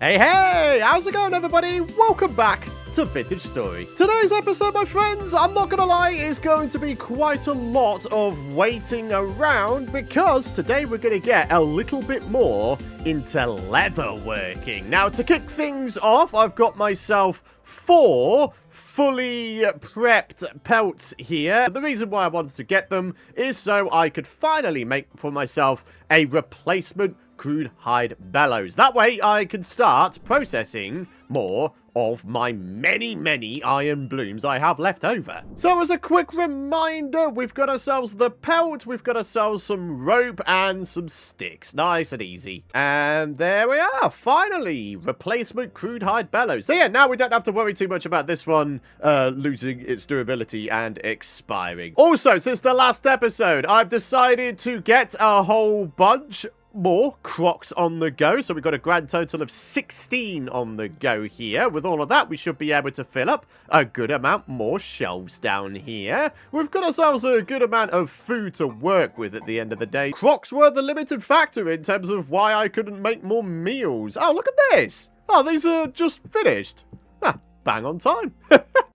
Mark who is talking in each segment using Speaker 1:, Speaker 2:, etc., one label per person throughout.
Speaker 1: Hey, how's it going, everybody? Welcome back to Vintage Story. Today's episode, my friends, I'm not gonna lie, is going to be quite a lot of waiting around because today we're gonna get a little bit more into leatherworking. Now, to kick things off, I've got myself 4 fully prepped pelts here. The reason why I wanted to get them is so I could finally make for myself a replacement crude hide bellows. That way I can start processing more of my many iron blooms I have left over. So as a quick reminder, we've got ourselves the pelt, we've got ourselves some rope and some sticks. Nice and easy. And there we are, finally, replacement crude hide bellows. So yeah, now we don't have to worry too much about this one losing its durability and expiring. Also, since the last episode, I've decided to get a whole bunch more crocs on the go, so we've got a grand total of 16 on the go here. With all of that, we should be able to fill up a good amount more shelves down here. We've got ourselves a good amount of food to work with at the end of the day. Crocs were the limited factor in terms of why I couldn't make more meals. Oh, look at this. Oh, these are just finished. Ah, bang on time.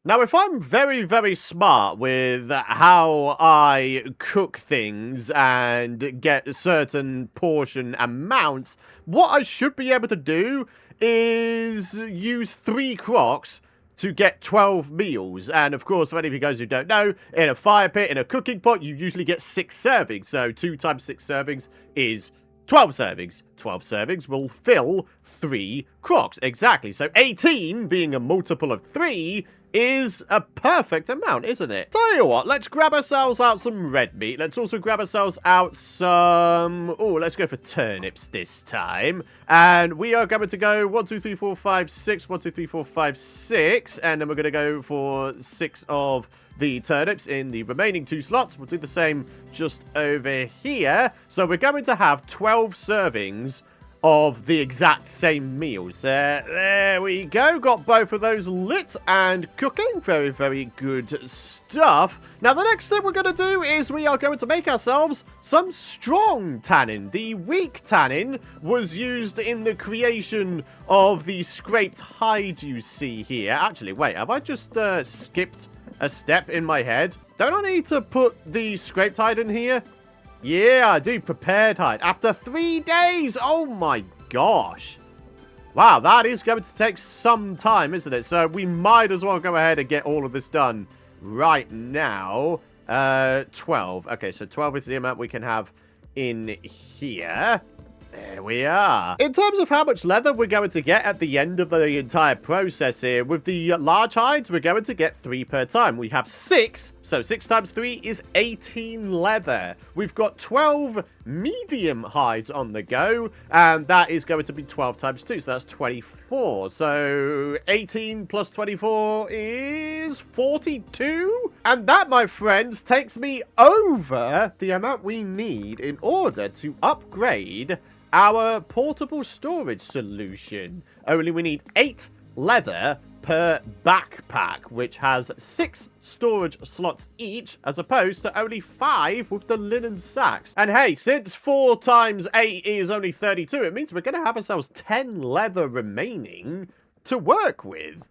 Speaker 1: Now, if I'm very smart with how I cook things and get certain portion amounts, what I should be able to do is use 3 crocs to get 12 meals. And of course, for any of you guys who don't know, in a fire pit, in a cooking pot, you usually get 6 servings. So 2 times 6 servings is 12 servings. 12 servings will fill 3 crocs. Exactly. So 18 being a multiple of 3 is a perfect amount, isn't it? Tell you what, let's grab ourselves out some red meat. Let's also grab ourselves out some... Oh, let's go for turnips this time. And we are going to go 1, 2, 3, 4, 5, 6. 1, 2, 3, 4, 5, 6. And then we're going to go for 6 of the turnips in the remaining 2 slots. We'll do the same just over here. So we're going to have 12 servings of the exact same meals. There we go. Got both of those lit and cooking. Very good stuff. Now, the next thing we're going to do is we are going to make ourselves some strong tannin. The weak tannin was used in the creation of the scraped hide you see here. Actually, wait, have I just skipped a step in my head? Don't I need to put the scraped hide in here? Yeah, I do. Prepared hide. After 3 days. Oh my gosh. Wow, that is going to take some time, isn't it? So we might as well go ahead and get all of this done right now. 12. Okay, so 12 is the amount we can have in here. There we are. In terms of how much leather we're going to get at the end of the entire process here, with the large hides, we're going to get 3 per time. We have 6, so 6 times 3 is 18 leather. We've got 12 medium hides on the go, and that is going to be 12 times 2, so that's 24. So 18 plus 24 is 42. And that, my friends, takes me over the amount we need in order to upgrade our portable storage solution. Only we need 8 leather per backpack, which has 6 storage slots each, as opposed to only 5 with the linen sacks. And hey, since 4 times 8 is only 32, it means we're going to have ourselves 10 leather remaining to work with.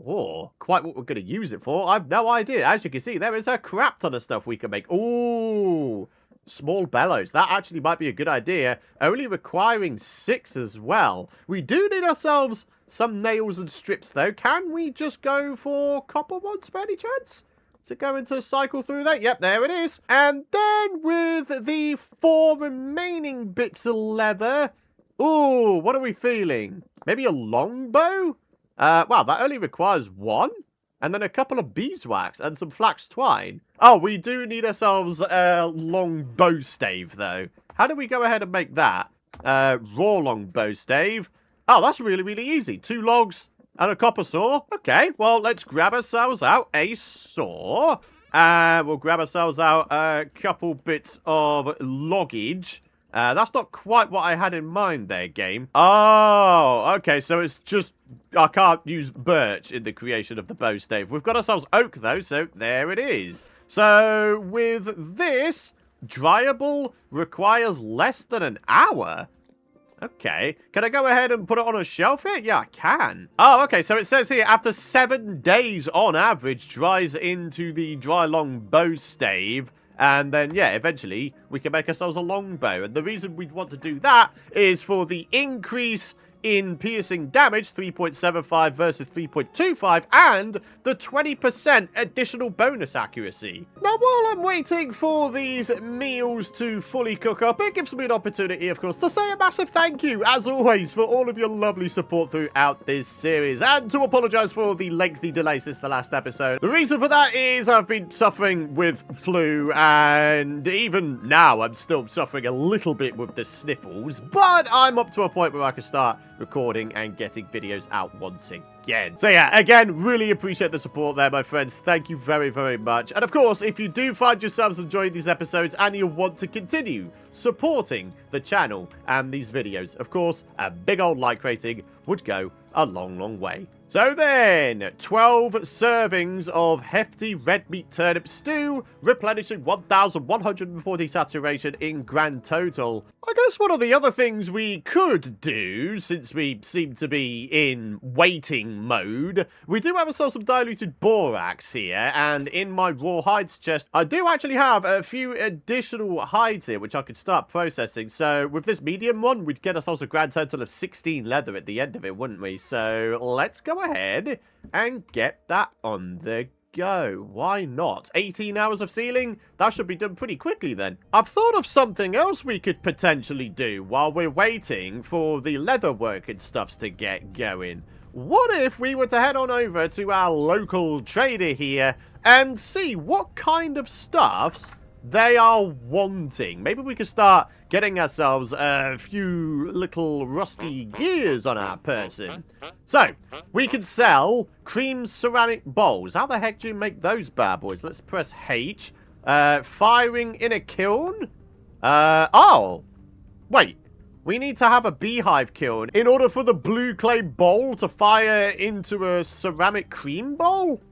Speaker 1: Oh, quite what we're going to use it for, I've no idea. As you can see, there is a crap ton of stuff we can make. Ooh, small bellows. That actually might be a good idea. Only requiring 6 as well. We do need ourselves some nails and strips, though. Can we just go for copper ones by any chance? Is it going to cycle through that? Yep, there it is. And then with the 4 remaining bits of leather. Ooh, what are we feeling? Maybe a longbow? Wow, that only requires 1. And then a couple of beeswax and some flax twine. Oh, we do need ourselves a long bow stave, though. How do we go ahead and make that? Raw long bow stave. Oh, that's really easy. 2 logs and a copper saw. Okay, well, let's grab ourselves out a saw. And we'll grab ourselves out a couple bits of loggage. That's not quite what I had in mind there, game. Oh, okay, so it's just... I can't use birch in the creation of the bow stave. We've got ourselves oak, though, so there it is. So, with this, dryable requires less than an hour. Okay. Can I go ahead and put it on a shelf here? Yeah, I can. Oh, okay. So it says here, after 7 days on average, dries into the dry longbow stave. And then, yeah, eventually we can make ourselves a longbow. And the reason we'd want to do that is for the increase in piercing damage, 3.75 versus 3.25, and the 20% additional bonus accuracy. Now, while I'm waiting for these meals to fully cook up, it gives me an opportunity, of course, to say a massive thank you, as always, for all of your lovely support throughout this series, and to apologize for the lengthy delay since the last episode. The reason for that is I've been suffering with flu, and even now I'm still suffering a little bit with the sniffles, but I'm up to a point where I can start recording and getting videos out once again. So yeah, again, really appreciate the support there, my friends. Thank you very, very much. And of course, if you do find yourselves enjoying these episodes and you want to continue supporting the channel and these videos, of course, a big old like rating would go a long, long way. So then, 12 servings of hefty red meat turnip stew, replenishing 1,140 saturation in grand total. I guess one of the other things we could do, since we seem to be in waiting mode, we do have ourselves some diluted borax here, and in my raw hides chest, I do actually have a few additional hides here, which I could start processing. So with this medium one, we'd get ourselves a grand total of 16 leather at the end of it, wouldn't we? So let's go ahead and get that on the go. Why not? 18 hours of sealing? That should be done pretty quickly then. I've thought of something else we could potentially do while we're waiting for the leatherworking stuffs to get going. What if we were to head on over to our local trader here and see what kind of stuffs they are wanting? Maybe we could start getting ourselves a few little rusty gears on our person. So, we could sell cream ceramic bowls. How the heck do you make those bad boys? Let's press H. Firing in a kiln? Oh. Wait. We need to have a beehive kiln in order for the blue clay bowl to fire into a ceramic cream bowl?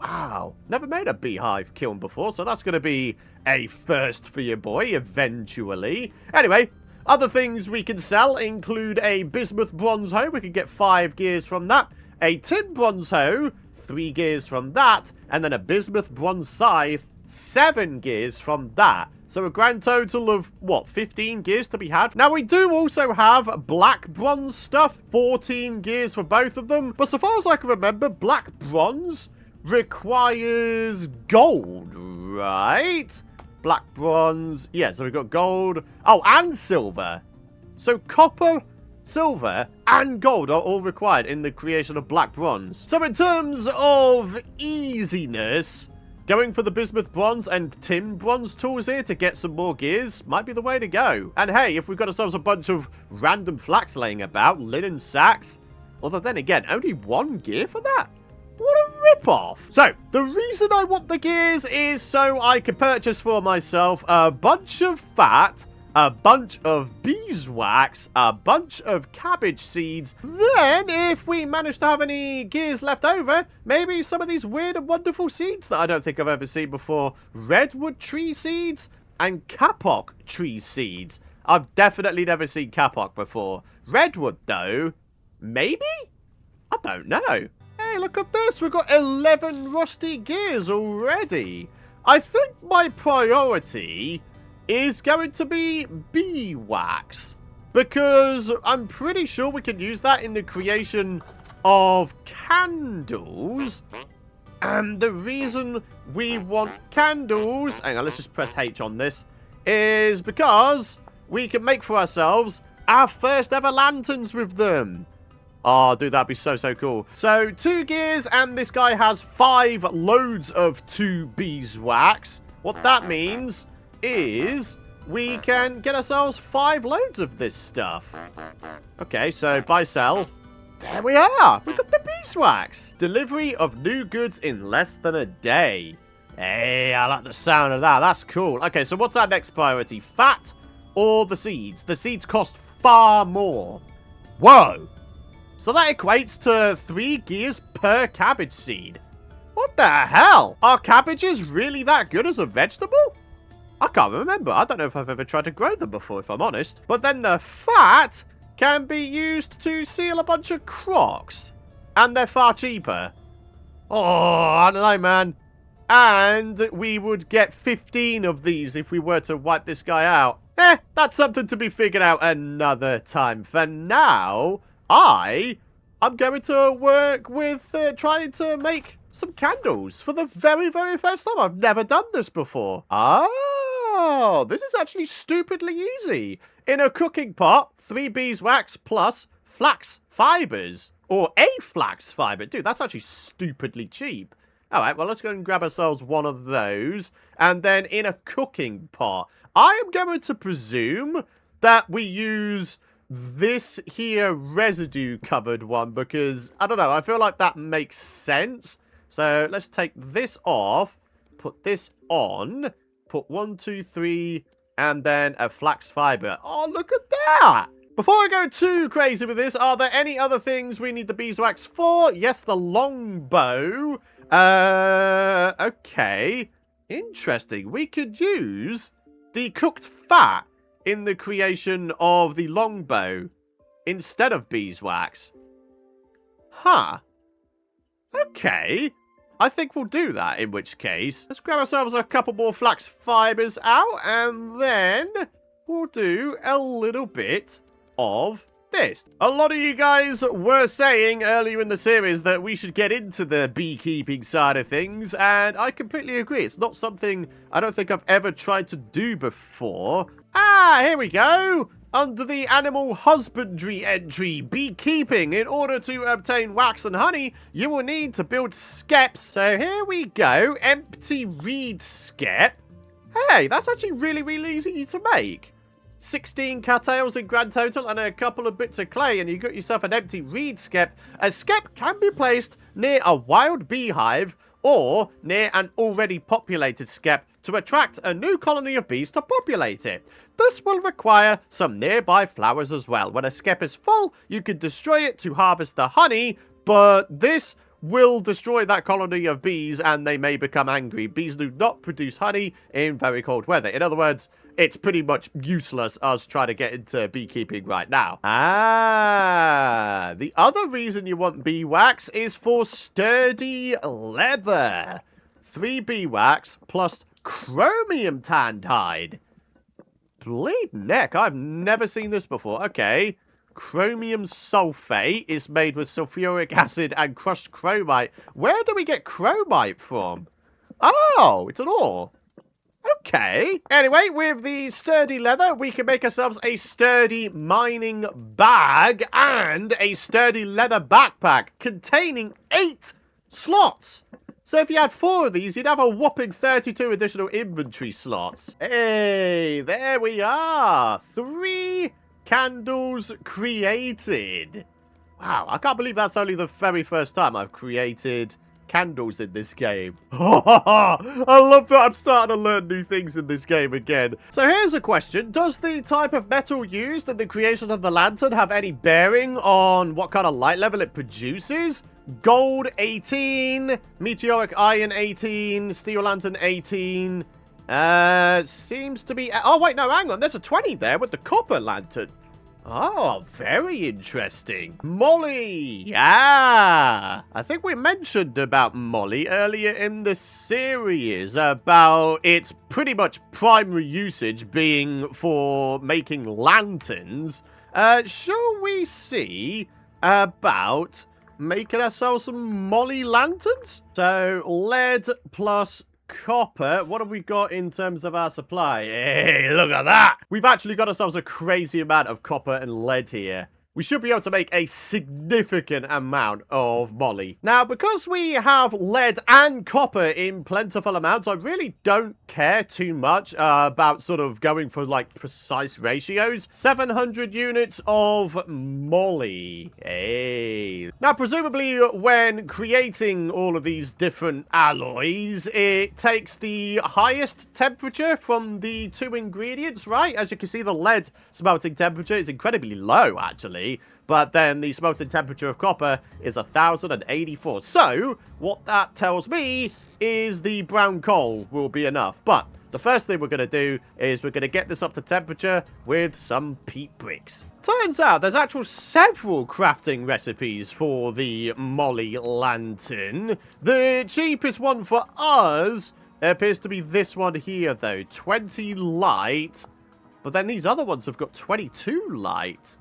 Speaker 1: Wow, never made a beehive kiln before, so that's going to be a first for your boy eventually. Anyway, other things we can sell include a bismuth bronze hoe. We can get 5 gears from that. A tin bronze hoe, 3 gears from that. And then a bismuth bronze scythe, 7 gears from that. So a grand total of, what, 15 gears to be had? Now, we do also have black bronze stuff, 14 gears for both of them. But so far as I can remember, black bronze requires gold, right? Black bronze. Yeah, so we've got gold. Oh, and silver. So copper, silver, and gold are all required in the creation of black bronze. So in terms of easiness, going for the bismuth bronze and tin bronze tools here to get some more gears might be the way to go. And hey, if we've got ourselves a bunch of random flax laying about, linen sacks, although then again, only 1 gear for that? What a rip-off. So, the reason I want the gears is so I can purchase for myself a bunch of fat, a bunch of beeswax, a bunch of cabbage seeds. Then, if we manage to have any gears left over, maybe some of these weird and wonderful seeds that I don't think I've ever seen before. Redwood tree seeds and kapok tree seeds. I've definitely never seen kapok before. Redwood, though, maybe? I don't know. Hey, look at this. We've got 11 rusty gears already. I think my priority is going to be beeswax, because I'm pretty sure we can use that in the creation of candles. And the reason we want candles, hang on, let's just press H on this, is because we can make for ourselves our first ever lanterns with them. Oh, dude, that'd be so, so cool. So, 2 gears, and this guy has 5 loads of 2 beeswax. What that means is we can get ourselves 5 loads of this stuff. Okay, so buy, sell. There we are. We got the beeswax. Delivery of new goods in less than a day. Hey, I like the sound of that. That's cool. Okay, so what's our next priority? Fat or the seeds? The seeds cost far more. Whoa. So that equates to 3 gears per cabbage seed. What the hell? Are cabbages really that good as a vegetable? I can't remember. I don't know if I've ever tried to grow them before, if I'm honest. But then the fat can be used to seal a bunch of crocs. And they're far cheaper. Oh, I don't know, man. And we would get 15 of these if we were to wipe this guy out. That's something to be figured out another time. For now, I'm going to work with trying to make some candles for the very, very first time. I've never done this before. Oh, this is actually stupidly easy. In a cooking pot, 3 beeswax plus flax fibers. Or a flax fiber. Dude, that's actually stupidly cheap. Alright, well, let's go and grab ourselves one of those. And then in a cooking pot, I am going to presume that we use this here residue-covered one. Because, I don't know, I feel like that makes sense. So, let's take this off. Put this on. Put 1, 2, 3, and then a flax fiber. Oh, look at that! Before I go too crazy with this, are there any other things we need the beeswax for? Yes, the longbow. Okay. Interesting. We could use the cooked fat in the creation of the longbow instead of beeswax. Huh. Okay. I think we'll do that, in which case. Let's grab ourselves a couple more flax fibers out, and then we'll do a little bit of this. A lot of you guys were saying earlier in the series that we should get into the beekeeping side of things, and I completely agree. It's not something I don't think I've ever tried to do before. Here we go. Under the animal husbandry entry, beekeeping. In order to obtain wax and honey, you will need to build skeps. So here we go. Empty reed skep. Hey, that's actually really, really easy to make. 16 cattails in grand total and a couple of bits of clay, and you got yourself an empty reed skep. A skep can be placed near a wild beehive or near an already populated skep to attract a new colony of bees to populate it. This will require some nearby flowers as well. When a skep is full, you can destroy it to harvest the honey, but this will destroy that colony of bees and they may become angry. Bees do not produce honey in very cold weather. In other words, it's pretty much useless us trying to get into beekeeping right now. The other reason you want beeswax is for sturdy leather. 3 beeswax plus chromium tanned hide. Bleeding neck, I've never seen this before. Okay. Chromium sulfate is made with sulfuric acid and crushed chromite. Where do we get chromite from? Oh, it's an ore. Okay. Anyway, with the sturdy leather, we can make ourselves a sturdy mining bag and a sturdy leather backpack containing 8 slots. So if you had 4 of these, you'd have a whopping 32 additional inventory slots. Hey, there we are. 3 candles created. Wow, I can't believe that's only the very first time I've created candles in this game. I love that I'm starting to learn new things in this game again. So here's a question. Does the type of metal used in the creation of the lantern have any bearing on what kind of light level it produces? Gold 18, meteoric iron 18, steel lantern 18. Seems to be... Oh, wait, no, hang on. There's a 20 there with the copper lantern. Oh, very interesting. Molly. Yeah. I think we mentioned about Molly earlier in the series, about its pretty much primary usage being for making lanterns. Shall we see about making ourselves some Molly lanterns? So, lead plus copper. What have we got in terms of our supply? Hey, look at that! We've actually got ourselves a crazy amount of copper and lead here. We should be able to make a significant amount of Molly. Now, because we have lead and copper in plentiful amounts, I really don't care too much about sort of going for, like, precise ratios. 700 units of Molly. Hey. Now, presumably, when creating all of these different alloys, it takes the highest temperature from the 2 ingredients, right? As you can see, the lead smelting temperature is incredibly low, actually. But then the smelting temperature of copper is 1084. So, what that tells me is the brown coal will be enough. But the first thing we're going to do is we're going to get this up to temperature with some peat bricks. Turns out there's actual several crafting recipes for the Molly Lantern. The cheapest one for us appears to be this one here, though. 20 light. But then these other ones have got 22 light.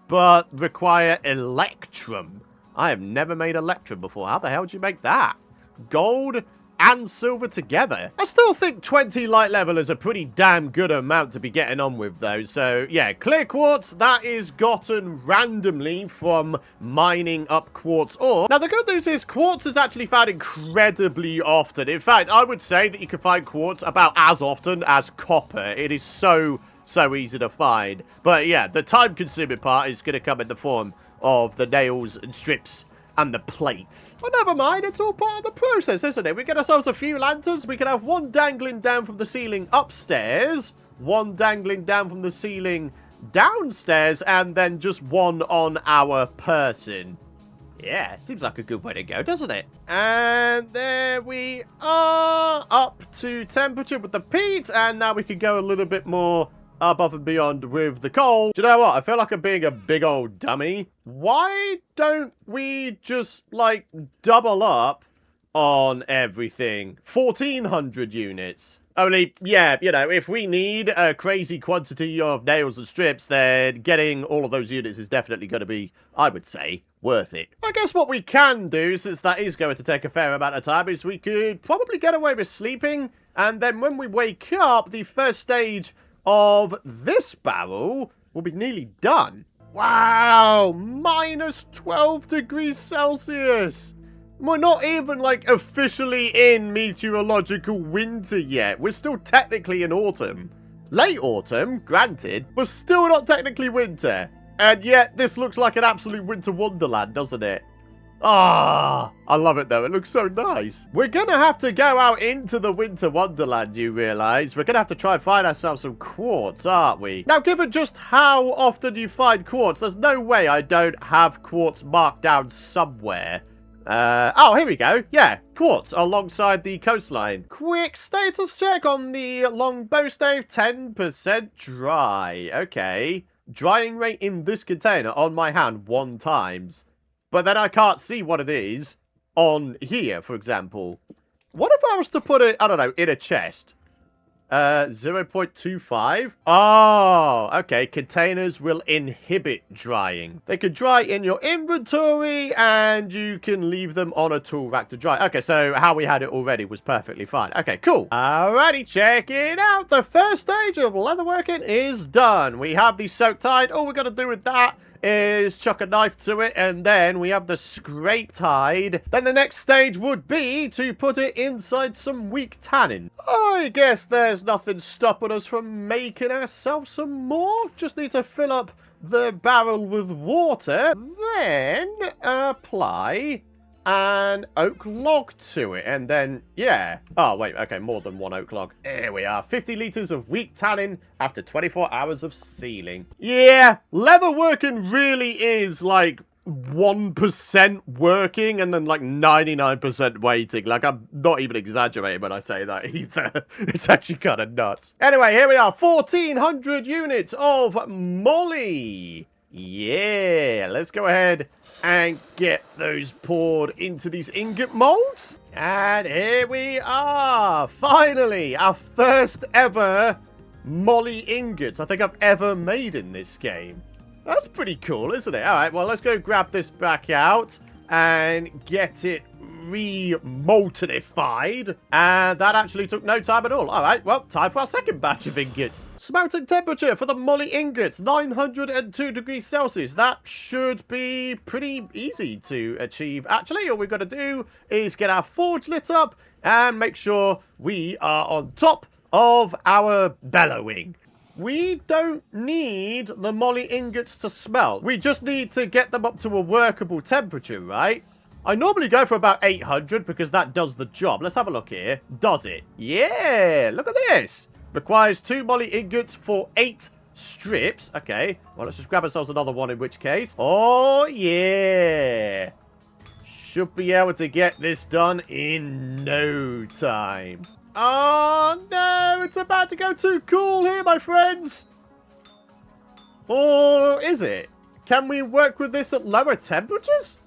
Speaker 1: But require electrum. I have never made electrum before. How the hell do you make that? Gold and silver together. I still think 20 light level is a pretty damn good amount to be getting on with, though. So, yeah, clear quartz, that is gotten randomly from mining up quartz ore. Now, the good news is quartz is actually found incredibly often. In fact, I would say that you can find quartz about as often as copper. It is so easy to find. But, yeah, the time-consuming part is going to come in the form of the nails and strips and the plates. But never mind, it's all part of the process, isn't it? We get ourselves a few lanterns. We can have one dangling down from the ceiling upstairs, one dangling down from the ceiling downstairs, and then just one on our person. Yeah, seems like a good way to go, doesn't it? And there we are, up to temperature with the peat, and now we can go a little bit more above and beyond with the coal. Do you know what? I feel like I'm being a big old dummy. Why don't we just, like, double up on everything? 1,400 units. Only, yeah, you know, if we need a crazy quantity of nails and strips, then getting all of those units is definitely going to be, I would say, worth it. I guess what we can do, since that is going to take a fair amount of time, is we could probably get away with sleeping, and then when we wake up, the first stage of this barrel will be nearly done. Wow, minus 12 degrees Celsius. We're not even, like, officially in meteorological winter yet. We're still technically in autumn. Late autumn, granted, but still not technically winter. And yet, this looks like an absolute winter wonderland, doesn't it? Ah, I love it though. It looks so nice. We're gonna have to go out into the winter wonderland, you realize. We're gonna have to try and find ourselves some quartz, aren't we? Now, given just how often you find quartz, there's no way I don't have quartz marked down somewhere. Oh, here we go. Yeah, quartz alongside the coastline. Quick status check on the longbow stave. 10% dry. Okay. Drying rate in this container on my hand 1 times. But then I can't see what it is on here, for example. What if I was to put it, I don't know, in a chest? 0.25? Oh, okay. Containers will inhibit drying. They could dry in your inventory, and you can leave them on a tool rack to dry. Okay, so how we had it already was perfectly fine. Okay, cool. Alrighty, check it out. The first stage of leatherworking is done. We have the soak tide. All we got to do with that is chuck a knife to it, and then we have the scrape tide. Then the next stage would be to put it inside some weak tannin. I guess there's nothing stopping us from making ourselves some more. Just need to fill up the barrel with water, then apply an oak log to it, and then, yeah. Oh, wait, okay, more than 1 oak log. Here we are, 50 litres of weak tannin after 24 hours of sealing. Yeah, leatherworking really is, like, 1% working and then, like, 99% waiting. Like, I'm not even exaggerating when I say that either. It's actually kind of nuts. Anyway, here we are, 1,400 units of molly. Yeah, let's go ahead and get those poured into these ingot molds. And here we are. Finally, our first ever molly ingots I think I've ever made in this game. That's pretty cool, isn't it? All right, well, let's go grab this back out and get it re-moltenified. And that actually took no time at all. All right, well, time for our second batch of ingots. Smelting temperature for the molly ingots, 902 degrees Celsius. That should be pretty easy to achieve. Actually, all we've got to do is get our forge lit up and make sure we are on top of our bellowing. We don't need the molly ingots to smelt. We just need to get them up to a workable temperature, right? I normally go for about 800 because that does the job. Let's have a look here. Does it? Yeah, look at this. Requires 2 molly ingots for 8 strips. Okay, well, let's just grab ourselves another one in which case. Oh, yeah. Should be able to get this done in no time. Oh, no. It's about to go too cool here, my friends. Or is it? Can we work with this at lower temperatures?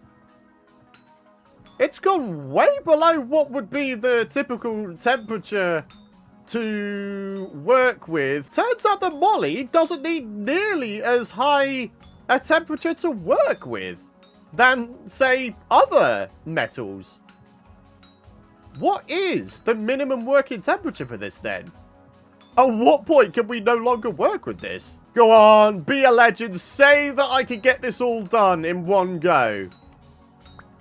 Speaker 1: It's gone way below what would be the typical temperature to work with. Turns out the moly doesn't need nearly as high a temperature to work with than, say, other metals. What is the minimum working temperature for this, then? At what point can we no longer work with this? Go on, be a legend. Say that I can get this all done in one go.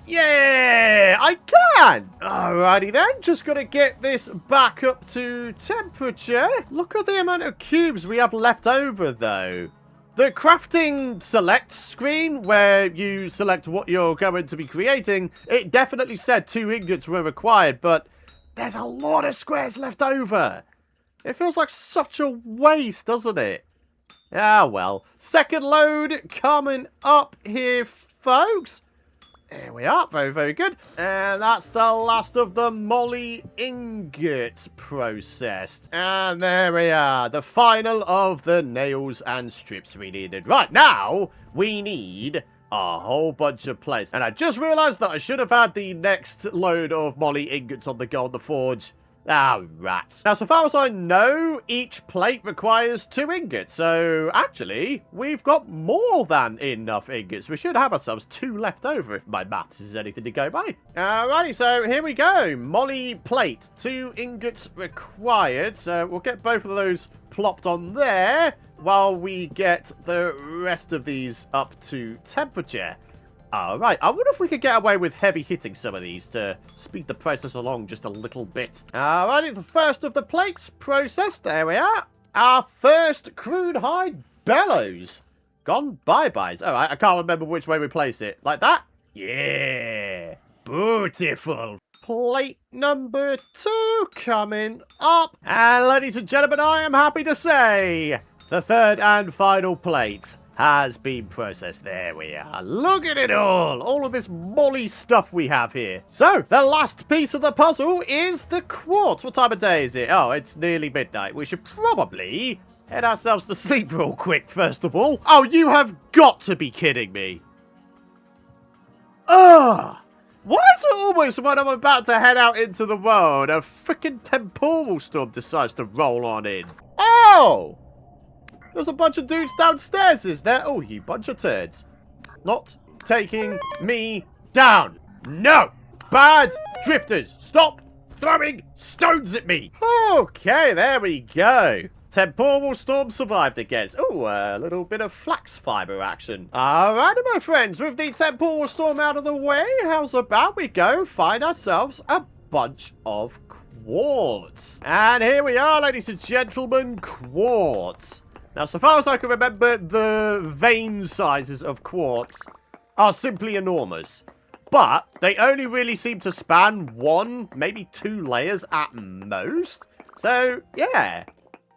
Speaker 1: Yeah, I can. Alrighty then, just got to get this back up to temperature. Look at the amount of cubes we have left over, though. The crafting select screen, where you select what you're going to be creating, it definitely said 2 ingots were required, but there's a lot of squares left over. It feels like such a waste, doesn't it? Ah, well. Second load coming up here, folks. There we are. Very, very good. And that's the last of the moly ingots processed. And there we are. The final of the nails and strips we needed. Right, now we need a whole bunch of plates. And I just realized that I should have had the next load of moly ingots on the go on the forge. Ah, rats. Now, so far as I know, each plate requires 2 ingots. So, actually, we've got more than enough ingots. We should have ourselves 2 left over if my maths is anything to go by. Alrighty, so here we go. Moly plate. 2 ingots required. So, we'll get both of those plopped on there while we get the rest of these up to temperature. Alright, I wonder if we could get away with heavy hitting some of these to speed the process along just a little bit. Alrighty, the first of the plates processed. There we are. Our first crude hide bellows. Gone bye-byes. Alright, I can't remember which way we place it. Like that? Yeah. Beautiful. Plate number 2 coming up. And ladies and gentlemen, I am happy to say the third and final plate has been processed. There we are. Look at it all. All of this moly stuff we have here. So, the last piece of the puzzle is the quartz. What time of day is it? Oh, it's nearly midnight. We should probably head ourselves to sleep real quick, first of all. Oh, you have got to be kidding me. Ugh. Why is it almost when I'm about to head out into the world, a freaking temporal storm decides to roll on in? Oh! There's a bunch of dudes downstairs, is there? Oh, you bunch of turds. Not taking me down. No! Bad drifters. Stop throwing stones at me. Okay, there we go. Temporal storm survived again. Oh, a little bit of flax fiber action. Alright, my friends. With the temporal storm out of the way, how's about we go find ourselves a bunch of quartz? And here we are, ladies and gentlemen, quartz. Now, so far as I can remember, the vein sizes of quartz are simply enormous. But they only really seem to span 1, maybe 2 layers at most. So, yeah.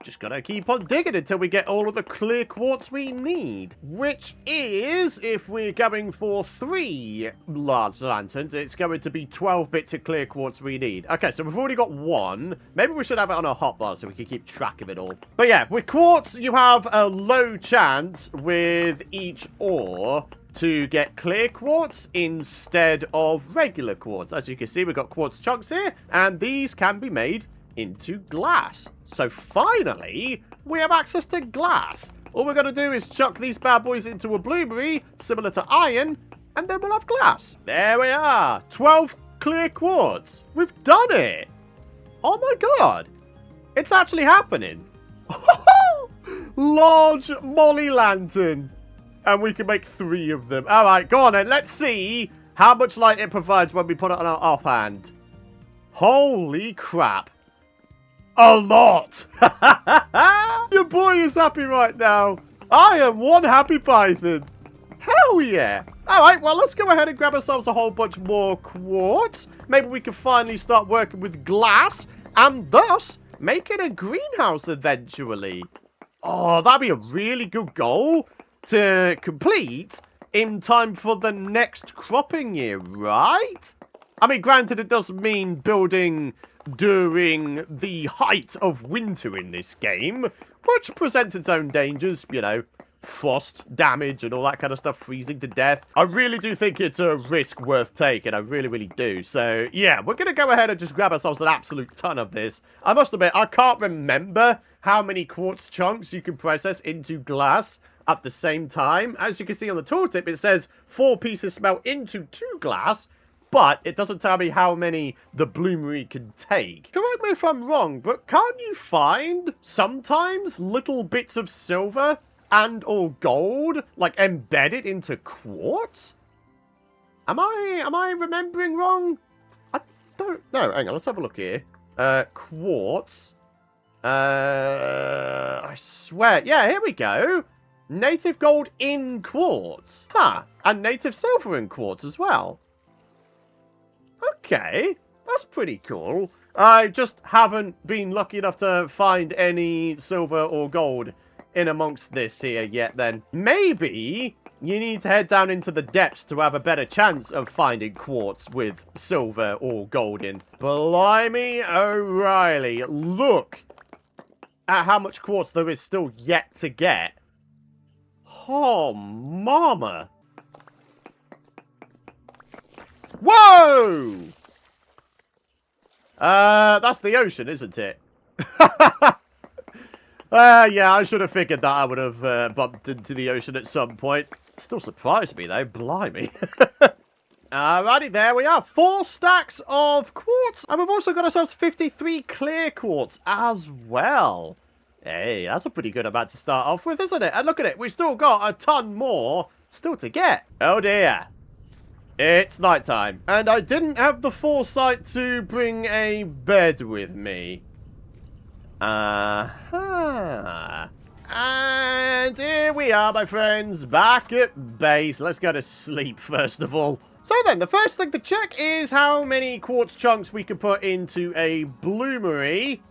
Speaker 1: Just gotta keep on digging until we get all of the clear quartz we need. Which is, if we're going for 3 large lanterns, it's going to be 12 bits of clear quartz we need. Okay, so we've already got 1. Maybe we should have it on a hotbar so we can keep track of it all. But yeah, with quartz, you have a low chance with each ore to get clear quartz instead of regular quartz. As you can see, we've got quartz chunks here, and these can be made into glass. So finally, we have access to glass. All we're going to do is chuck these bad boys into a blueberry, similar to iron, and then we'll have glass. There we are. 12 clear quartz. We've done it. Oh my god. It's actually happening. Large moly lantern. And we can make 3 of them. Alright, go on then. Let's see how much light it provides when we put it on our offhand. Holy crap. A lot! Your boy is happy right now. I am one happy Python. Hell yeah! Alright, well, let's go ahead and grab ourselves a whole bunch more quartz. Maybe we can finally start working with glass, and thus making a greenhouse eventually. Oh, that'd be a really good goal to complete in time for the next cropping year, right? I mean, granted, it does mean building during the height of winter in this game, which presents its own dangers, you know, frost damage and all that kind of stuff, freezing to death. I really do think it's a risk worth taking. I really, really do. So, yeah, we're going to go ahead and just grab ourselves an absolute ton of this. I must admit, I can't remember how many quartz chunks you can process into glass at the same time. As you can see on the tooltip, it says 4 pieces smelt into 2 glass, but it doesn't tell me how many the bloomery can take. Correct me if I'm wrong, but can't you find sometimes little bits of silver and or gold, like, embedded into quartz? Am I remembering wrong? I don't know. Hang on, let's have a look here. Quartz. I swear. Yeah, here we go. Native gold in quartz. Huh. And native silver in quartz as well. Okay. That's pretty cool. I just haven't been lucky enough to find any silver or gold in amongst this here yet then. Maybe you need to head down into the depths to have a better chance of finding quartz with silver or gold in. Blimey O'Reilly, look at how much quartz there is still yet to get. Oh, mama. Whoa! That's the ocean, isn't it? Yeah, I should have figured that I would have bumped into the ocean at some point. Still surprised me, though. Blimey. Alrighty, there we are. 4 stacks of quartz. And we've also got ourselves 53 clear quartz as well. Hey, that's a pretty good amount to start off with, isn't it? And look at it. We've still got a ton more still to get. Oh, dear. It's nighttime. And I didn't have the foresight to bring a bed with me. And here we are, my friends, back at base. Let's go to sleep, first of all. So then, the first thing to check is how many quartz chunks we can put into a bloomery.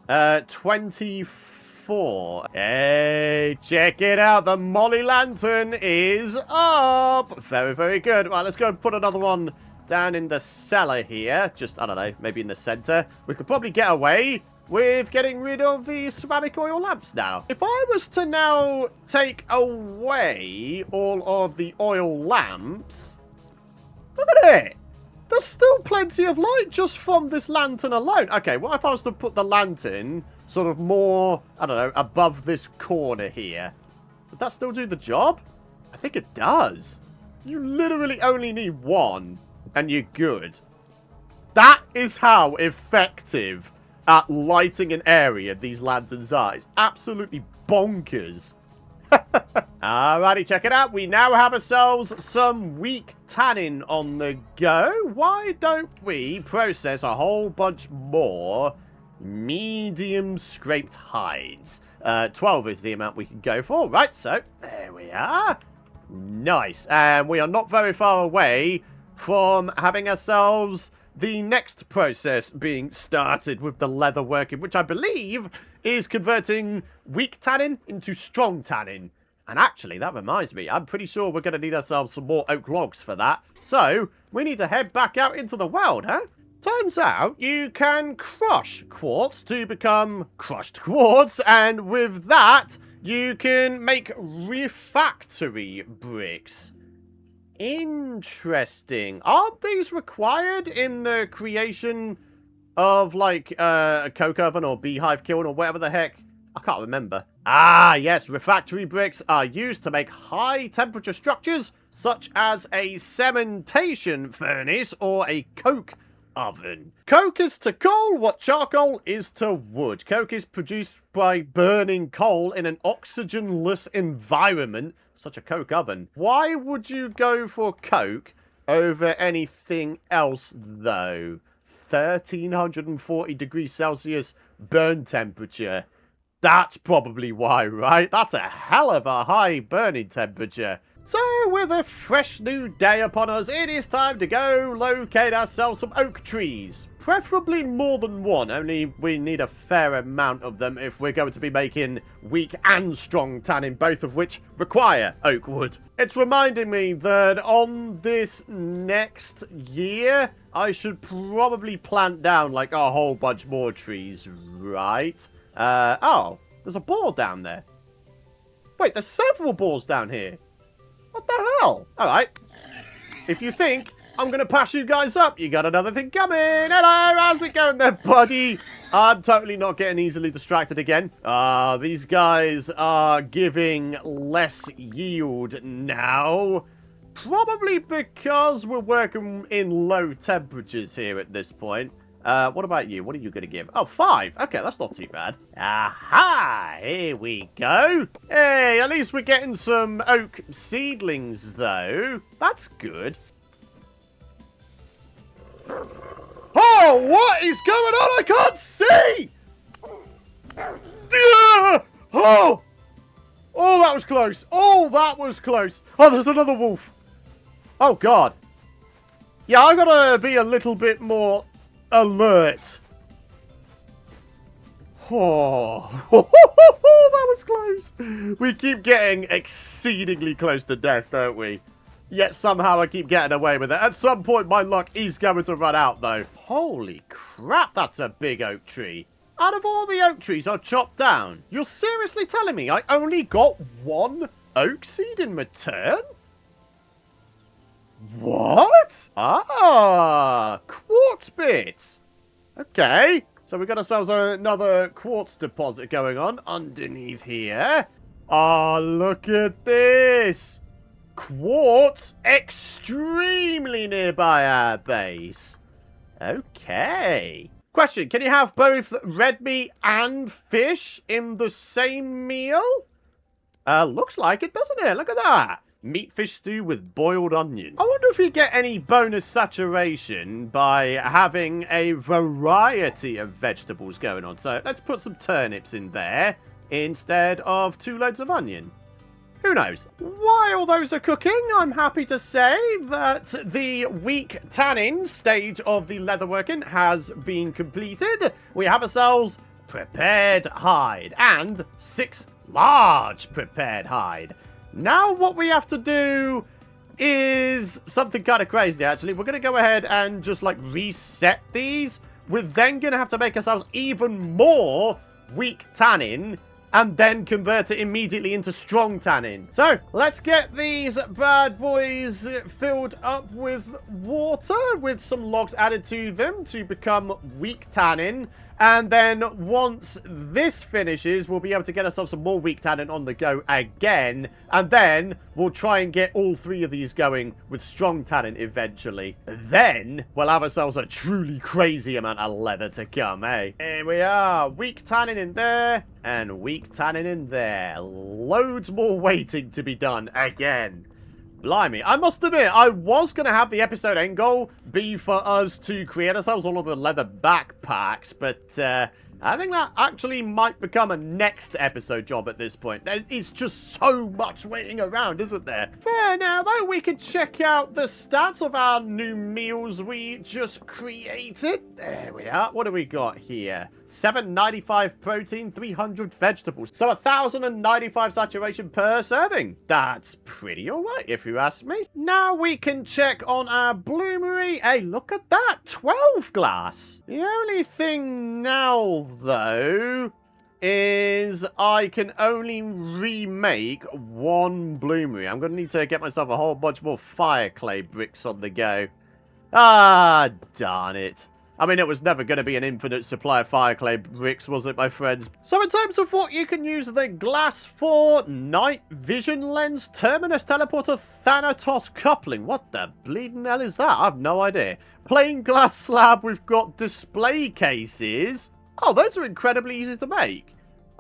Speaker 1: 24. Hey, check it out. The Molly Lantern is up. Very, very good. Right, let's go and put another one down in the cellar here. Just, I don't know, maybe in the center. We could probably get away with getting rid of the ceramic oil lamps now. If I was to now take away all of the oil lamps, look at it. There's still plenty of light just from this lantern alone. Okay, what if I was to put the lantern sort of more, I don't know, above this corner here? Would that still do the job? I think it does. You literally only need one, and you're good. That is how effective at lighting an area these lanterns are. It's absolutely bonkers. Alrighty, check it out. We now have ourselves some weak tannin on the go. Why don't we process a whole bunch more medium scraped hides? 12 is the amount we can go for. Right, so there we are. Nice. And we are not very far away from having ourselves the next process being started with the leatherworking, which I believe is converting weak tannin into strong tannin. And actually, that reminds me, I'm pretty sure we're going to need ourselves some more oak logs for that. So, we need to head back out into the world, huh? Turns out, you can crush quartz to become crushed quartz, and with that, you can make refractory bricks. Interesting. Aren't these required in the creation of, like, a coke oven or beehive kiln or whatever the heck? I can't remember. Ah, yes, refractory bricks are used to make high-temperature structures, such as a cementation furnace or a coke oven. Coke is to coal what charcoal is to wood. Coke is produced by burning coal in an oxygenless environment, such a coke oven. Why would you go for coke over anything else, though? 1340 degrees Celsius burn temperature. That's probably why, right? That's a hell of a high burning temperature. So, with a fresh new day upon us, it is time to go locate ourselves some oak trees. Preferably more than one, only we need a fair amount of them if we're going to be making weak and strong tannin, both of which require oak wood. It's reminding me that on this next year, I should probably plant down like a whole bunch more trees, right? Oh, there's a ball down there. Wait, there's several balls down here. What the hell? Alright. If you think I'm going to pass you guys up, you got another thing coming. Hello, how's it going there, buddy? I'm totally not getting easily distracted again. These guys are giving less yield now. Probably because we're working in low temperatures here at this point. What about you? What are you going to give? Oh, 5. Okay, that's not too bad. Aha! Here we go. Hey, at least we're getting some oak seedlings, though. That's good. Oh, what is going on? I can't see! Oh! Oh, that was close. Oh, that was close. Oh, there's another wolf. Oh, God. Yeah, I gotta be a little bit more alert. Oh, that was close. We keep getting exceedingly close to death, don't we? Yet somehow I keep getting away with it. At some point, my luck is going to run out, though. Holy crap, that's a big oak tree. Out of all the oak trees I've chopped down, you're seriously telling me I only got one oak seed in return? What? Ah, quartz bits. Okay, so we got ourselves another quartz deposit going on underneath here. Oh, look at this. Quartz extremely nearby our base. Okay. Question, can you have both red meat and fish in the same meal? Looks like it, doesn't it? Look at that. Meat fish stew with boiled onion. I wonder if you get any bonus saturation by having a variety of vegetables going on. So let's put some turnips in there instead of 2 loads of onion. Who knows? While those are cooking, I'm happy to say that the weak tannin stage of the leatherworking has been completed. We have ourselves prepared hide and 6 large prepared hide. Now what we have to do is something kind of crazy, actually. We're going to go ahead and just, like, reset these. We're then going to have to make ourselves even more weak tannin and then convert it immediately into strong tannin. So, let's get these bad boys filled up with water with some logs added to them to become weak tannin. And then once this finishes, we'll be able to get ourselves some more weak tannin on the go again. And then we'll try and get all 3 of these going with strong tannin eventually. Then we'll have ourselves a truly crazy amount of leather to come, eh? Here we are. Weak tannin in there and weak tannin in there. Loads more waiting to be done again. Blimey, I must admit, I was going to have the episode end goal be for us to create ourselves all of the leather backpacks, but I think that actually might become a next episode job at this point. It's just so much waiting around, isn't there? Fair now, though, we can check out the stats of our new meals we just created. There we are. What do we got here? 795 protein, 300 vegetables. So 1,095 saturation per serving. That's pretty alright, if you ask me. Now we can check on our bloomery. Hey, look at that. 12 glass. The only thing now, though, is I can only remake 1 bloomery. I'm going to need to get myself a whole bunch more fire clay bricks on the go. Ah, darn it. I mean, it was never going to be an infinite supply of fire clay bricks, was it, my friends? So in terms of what you can use the glass for, night vision lens, terminus teleporter, Thanatos coupling. What the bleeding hell is that? I have no idea. Plain glass slab, we've got display cases. Oh, those are incredibly easy to make.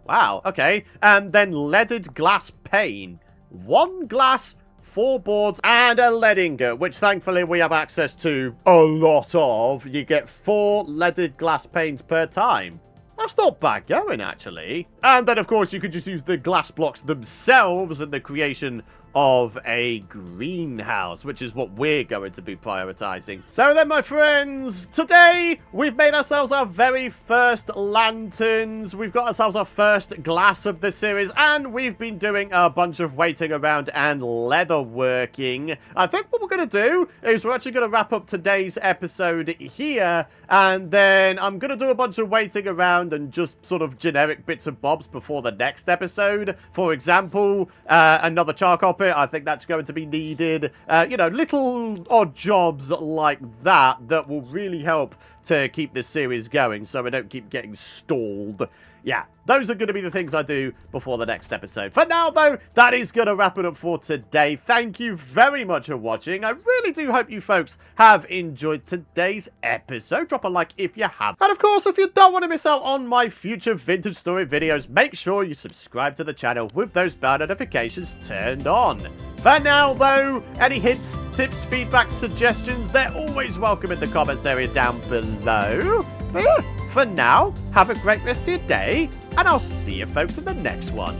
Speaker 1: Wow, okay. And then leaded glass pane. 1 glass, 4 boards, and a lead ingot, which thankfully we have access to a lot of. You get 4 leaded glass panes per time. That's not bad going, actually. And then, of course, you could just use the glass blocks themselves in the creation of a greenhouse, which is what we're going to be prioritizing. So then, my friends, today we've made ourselves our very first lanterns. We've got ourselves our first glass of the series, and we've been doing a bunch of waiting around and leather working. I think what we're going to do is we're actually going to wrap up today's episode here, and then I'm going to do a bunch of waiting around and just sort of generic bits and bobs before the next episode. For example, another charcoal pit. I think that's going to be needed. You know, little odd jobs like that will really help to keep this series going so we don't keep getting stalled. Yeah, those are going to be the things I do before the next episode. For now, though, that is going to wrap it up for today. Thank you very much for watching. I really do hope you folks have enjoyed today's episode. Drop a like if you have. And of course, if you don't want to miss out on my future vintage story videos, make sure you subscribe to the channel with those bell notifications turned on. For now, though, any hints, tips, feedback, suggestions, they're always welcome in the comments area down below. But yeah, for now, have a great rest of your day, and I'll see you folks in the next one.